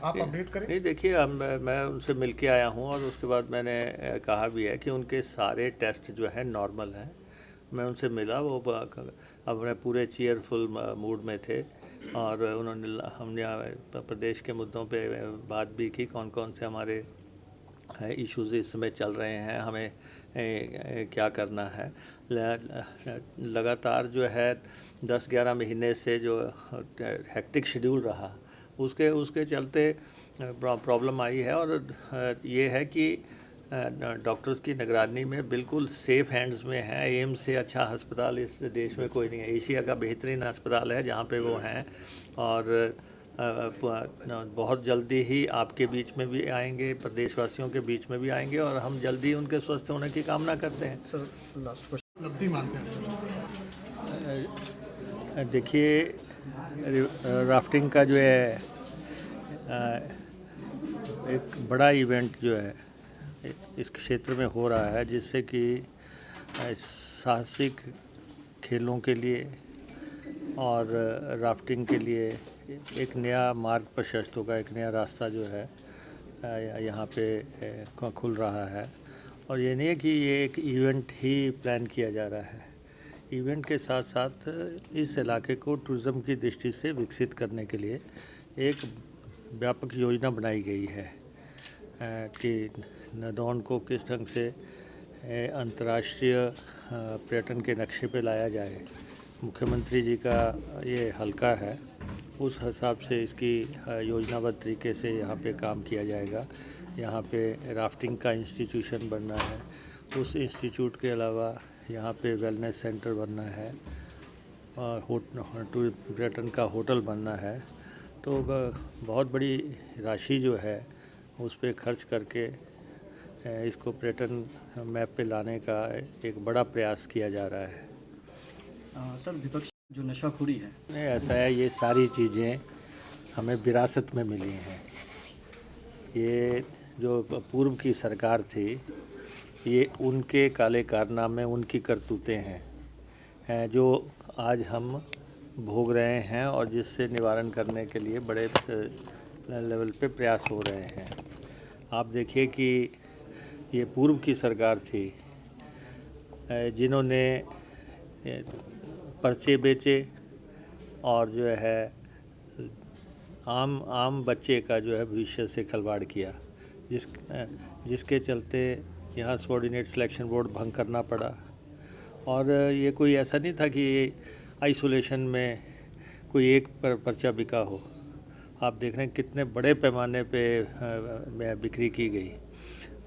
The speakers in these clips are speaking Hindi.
आप अपडेट करें। नहीं देखिए, अब मैं उनसे मिल के आया हूँ और उसके बाद मैंने कहा भी है कि उनके सारे टेस्ट जो है नॉर्मल हैं। मैं उनसे मिला, वो अपने पूरे चीयरफुल मूड में थे और हमने प्रदेश के मुद्दों पे बात भी की, कौन कौन से हमारे इश्यूज़ इस समय चल रहे हैं, हमें क्या करना है। लगातार जो है 10-11 महीने से जो हेक्टिक शेड्यूल रहा, उसके उसके चलते प्रॉब्लम आई है। और ये है कि डॉक्टर्स की निगरानी में बिल्कुल सेफ हैंड्स में है। एम्स से अच्छा अस्पताल इस देश में कोई नहीं है। एशिया का बेहतरीन अस्पताल है जहाँ पे वो हैं। और बहुत जल्दी ही आपके बीच में भी आएंगे, प्रदेशवासियों के बीच में भी आएंगे और हम जल्दी उनके स्वस्थ होने की कामना करते हैं। सर, लास्ट क्वेश्चन उपलब्धि मानते हैं सर। देखिए, राफ्टिंग का जो है एक बड़ा इवेंट जो है इस क्षेत्र में हो रहा है, जिससे कि साहसिक खेलों के लिए और राफ्टिंग के लिए एक नया मार्ग प्रशस्त होगा, एक नया रास्ता जो है यहाँ पे खुल रहा है। और ये नहीं है कि ये एक इवेंट ही प्लान किया जा रहा है। इवेंट के साथ साथ इस इलाके को टूरिज़्म की दृष्टि से विकसित करने के लिए एक व्यापक योजना बनाई गई है कि नदौन को किस ढंग से अंतर्राष्ट्रीय पर्यटन के नक्शे पे लाया जाए। मुख्यमंत्री जी का ये हल्का है, उस हिसाब से इसकी योजनाबद्ध तरीके से यहाँ पे काम किया जाएगा। यहाँ पे राफ्टिंग का इंस्टीट्यूशन बनना है, उस इंस्टीट्यूट के अलावा यहाँ पे वेलनेस सेंटर बनना है और पर्यटन का होटल बनना है। तो बहुत बड़ी राशि जो है उस पर खर्च करके इसको पर्यटन मैप पे लाने का एक बड़ा प्रयास किया जा रहा है। सर, विपक्ष जो नशाखोरी है, नहीं, ऐसा है, ये सारी चीज़ें हमें विरासत में मिली हैं। ये जो पूर्व की सरकार थी, ये उनके काले कारनामे, उनकी करतूतें हैं जो आज हम भोग रहे हैं और जिससे निवारण करने के लिए बड़े लेवल पे प्रयास हो रहे हैं। आप देखिए कि ये पूर्व की सरकार थी जिन्होंने पर्चे बेचे और जो है आम बच्चे का जो है भविष्य से खिलवाड़ किया, जिसके चलते यहाँ सबॉर्डिनेट सिलेक्शन बोर्ड भंग करना पड़ा। और ये कोई ऐसा नहीं था कि आइसोलेशन में कोई एक पर्चा बिका हो। आप देख रहे हैं कितने बड़े पैमाने पे बिक्री की गई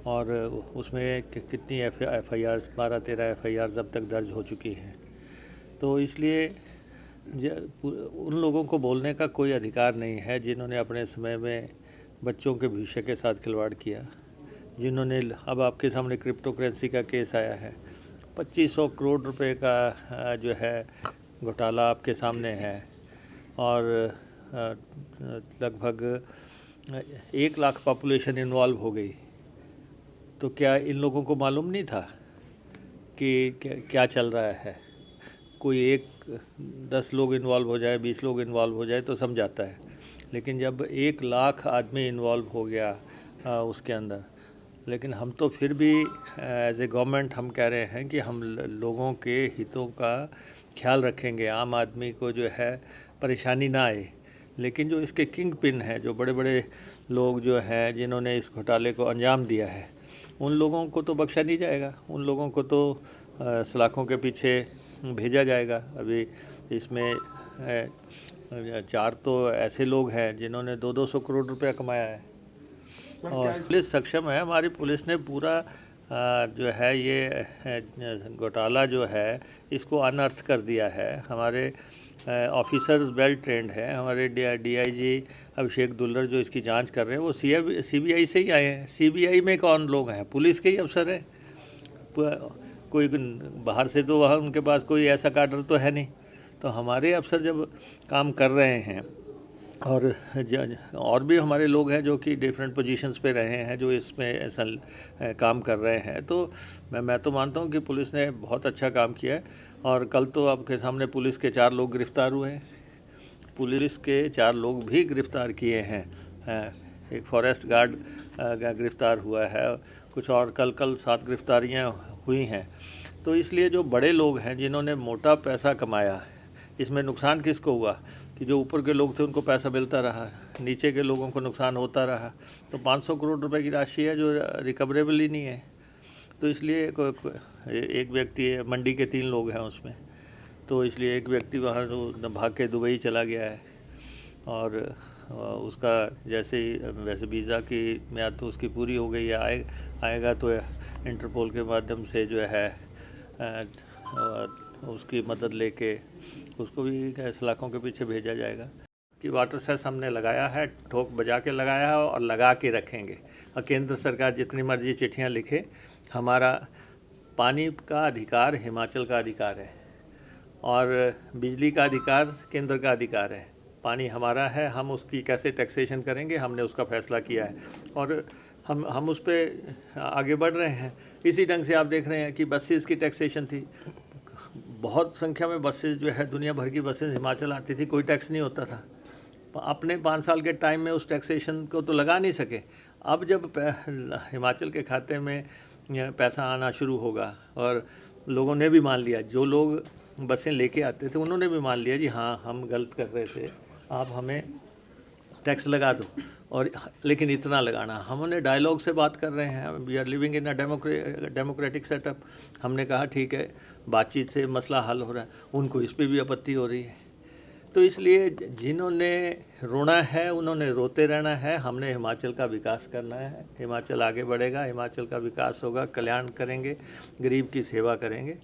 और उसमें कितनी FIR 12-13 FIR अब तक दर्ज हो चुकी हैं। तो इसलिए उन लोगों को बोलने का कोई अधिकार नहीं है जिन्होंने अपने समय में बच्चों के भविष्य के साथ खिलवाड़ किया, जिन्होंने अब आपके सामने क्रिप्टो करेंसी का केस आया है। 2500 करोड़ रुपए का जो है घोटाला आपके सामने है और लगभग 1 लाख पॉपुलेशन इन्वॉल्व हो गई। तो क्या इन लोगों को मालूम नहीं था कि क्या चल रहा है? कोई 10 लोग इन्वॉल्व हो जाए, 20 लोग इन्वॉल्व हो जाए तो समझाता है, लेकिन जब 1 लाख आदमी इन्वॉल्व हो गया उसके अंदर, लेकिन हम तो फिर भी एज ए गवर्नमेंट हम कह रहे हैं कि हम लोगों के हितों का ख्याल रखेंगे, आम आदमी को जो है परेशानी ना आए। लेकिन जो इसके किंग पिन है, जो बड़े बड़े लोग जो हैं जिन्होंने इस घोटाले को अंजाम दिया है, उन लोगों को तो बख्शा नहीं जाएगा। उन लोगों को तो सलाखों के पीछे भेजा जाएगा। अभी इसमें 4 तो ऐसे लोग हैं जिन्होंने 200 करोड़ रुपया कमाया है और पुलिस सक्षम है। हमारी पुलिस ने पूरा जो है ये घोटाला जो है इसको अनर्थ कर दिया है। हमारे ऑफिसर्स वेल ट्रेंड हैं। हमारे DIG अभिषेक दुल्लर जो इसकी जांच कर रहे हैं वो CBI से ही आए हैं। CBI में कौन लोग हैं? पुलिस के ही अफसर हैं। कोई बाहर से तो वहाँ उनके पास कोई ऐसा काडर तो है नहीं। तो हमारे अफसर जब काम कर रहे हैं और भी हमारे लोग हैं जो कि डिफरेंट पोजीशंस पे रहे हैं, जो इसमें ऐसा काम कर रहे हैं, तो मैं तो मानता हूँ कि पुलिस ने बहुत अच्छा काम किया है। और कल तो आपके सामने पुलिस के 4 लोग गिरफ्तार हुए हैं। पुलिस के 4 लोग भी गिरफ्तार किए हैं एक फॉरेस्ट गार्ड गिरफ्तार हुआ है, कुछ और कल 7 गिरफ्तारियां हुई हैं। तो इसलिए जो बड़े लोग हैं जिन्होंने मोटा पैसा कमाया, इसमें नुकसान किसको हुआ कि जो ऊपर के लोग थे उनको पैसा मिलता रहा, नीचे के लोगों को नुकसान होता रहा। तो 500 करोड़ रुपए की राशि है जो रिकवरेबल ही नहीं है। तो इसलिए एक व्यक्ति है, मंडी के 3 लोग हैं उसमें, तो इसलिए एक व्यक्ति वहाँ से भाग के दुबई चला गया है और उसका जैसे ही वैसे वीज़ा की म्याद तो उसकी पूरी हो गई है, आएगा तो इंटरपोल के माध्यम से जो है उसकी मदद लेके उसको भी सलाखों के पीछे भेजा जाएगा। कि वाटर सेस हमने लगाया है, ठोक बजा के लगाया है और लगा के रखेंगे। और केंद्र सरकार जितनी मर्जी चिट्ठियाँ लिखे, हमारा पानी का अधिकार हिमाचल का अधिकार है और बिजली का अधिकार केंद्र का अधिकार है। पानी हमारा है, हम उसकी कैसे टैक्सेशन करेंगे हमने उसका फैसला किया है और हम उस पर आगे बढ़ रहे हैं। इसी ढंग से आप देख रहे हैं कि बसेस की टैक्सेशन थी, बहुत संख्या में बसेस जो है दुनिया भर की बसेस हिमाचल आती थी, कोई टैक्स नहीं होता था। अपने 5 साल के टाइम में उस टैक्सेशन को तो लगा नहीं सके। अब जब हिमाचल के खाते में पैसा आना शुरू होगा और लोगों ने भी मान लिया, जो लोग बसें लेके आते थे उन्होंने भी मान लिया जी हाँ हम गलत कर रहे थे, आप हमें टैक्स लगा दो, और लेकिन इतना लगाना। हमने डायलॉग से बात कर रहे हैं, we are living in a democratic setup. हमने कहा ठीक है, बातचीत से मसला हल हो रहा है, उनको इस पर भी आपत्ति हो रही है। तो इसलिए जिन्होंने रोना है उन्होंने रोते रहना है। हमने हिमाचल का विकास करना है, हिमाचल आगे बढ़ेगा, हिमाचल का विकास होगा, कल्याण करेंगे, गरीब की सेवा करेंगे।